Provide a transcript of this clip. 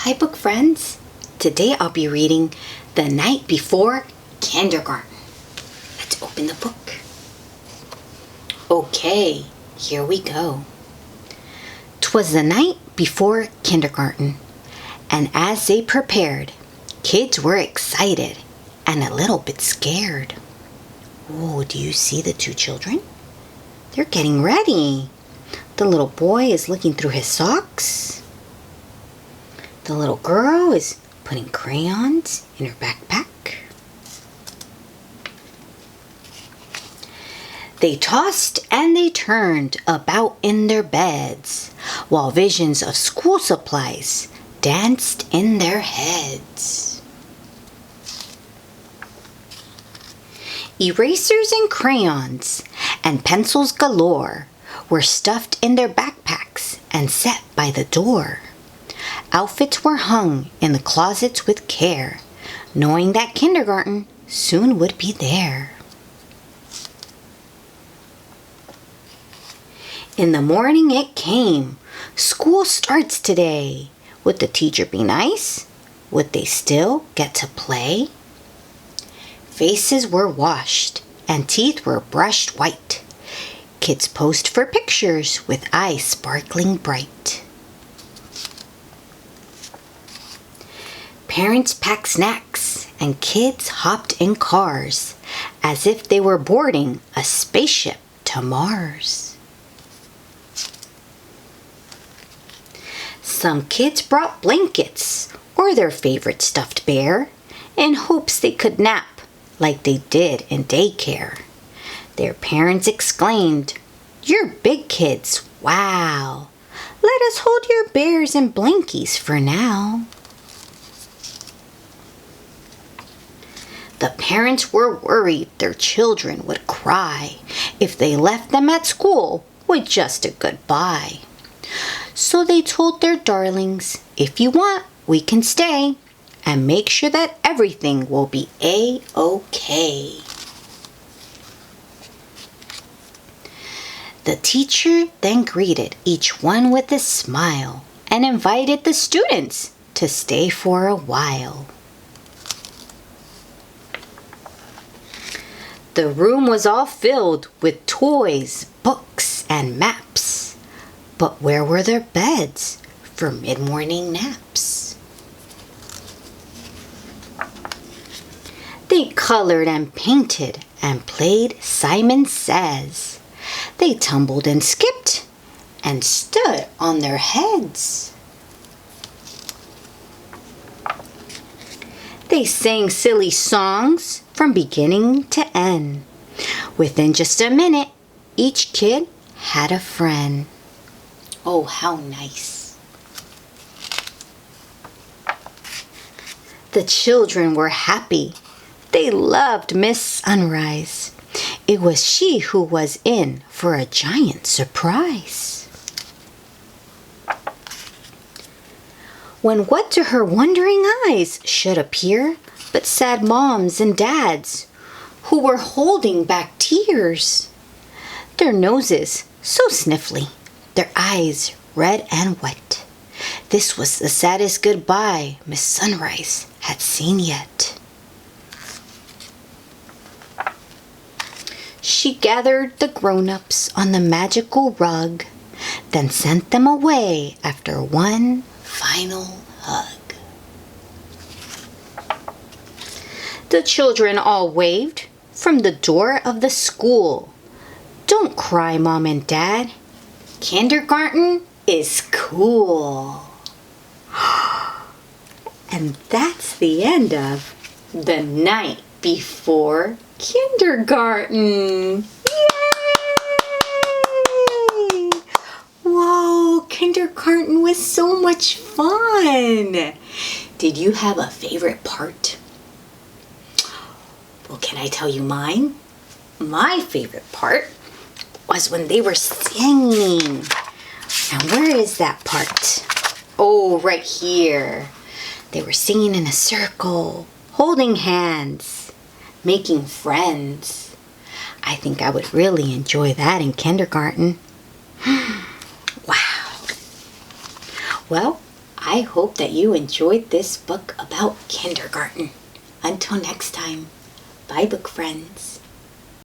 Hi book friends! Today I'll be reading The Night Before Kindergarten. Let's open the book. Okay, here we go. 'Twas the night before kindergarten, and as they prepared, kids were excited and a little bit scared. Oh, do you see the two children? They're getting ready. The little boy is looking through his socks. The little girl is putting crayons in her backpack. They tossed and they turned about in their beds, while visions of school supplies danced in their heads. Erasers and crayons and pencils galore were stuffed in their backpacks and set by the door. Outfits were hung in the closets with care, knowing that kindergarten soon would be there. In the morning it came. School starts today. Would the teacher be nice? Would they still get to play? Faces were washed and teeth were brushed white. Kids posed for pictures with eyes sparkling bright. Parents packed snacks and kids hopped in cars as if they were boarding a spaceship to Mars. Some kids brought blankets or their favorite stuffed bear in hopes they could nap like they did in daycare. Their parents exclaimed, "You're big kids, wow! Let us hold your bears and blankies for now." The parents were worried their children would cry if they left them at school with just a goodbye. So they told their darlings, "If you want, we can stay and make sure that everything will be A-OK." The teacher then greeted each one with a smile and invited the students to stay for a while. The room was all filled with toys, books, and maps. But where were their beds for mid-morning naps? They colored and painted and played Simon Says. They tumbled and skipped and stood on their heads. They sang silly songs from beginning to end. Within just a minute, each kid had a friend. Oh, how nice. The children were happy. They loved Miss Sunrise. It was she who was in for a giant surprise. When what to her wondering eyes should appear but sad moms and dads who were holding back tears. Their noses so sniffly, their eyes red and wet. This was the saddest goodbye Miss Sunrise had seen yet. She gathered the grown-ups on the magical rug, then sent them away after one final hug. The children all waved from the door of the school. "Don't cry, Mom and Dad. Kindergarten is cool." And that's the end of The Night Before Kindergarten. Yay! Whoa, kindergarten was so much fun. Did you have a favorite part? Well, can I tell you mine? My favorite part was when they were singing. And where is that part? Oh, right here. They were singing in a circle, holding hands, making friends. I think I would really enjoy that in kindergarten. Wow. Well, I hope that you enjoyed this book about kindergarten. Until next time, bye, book friends.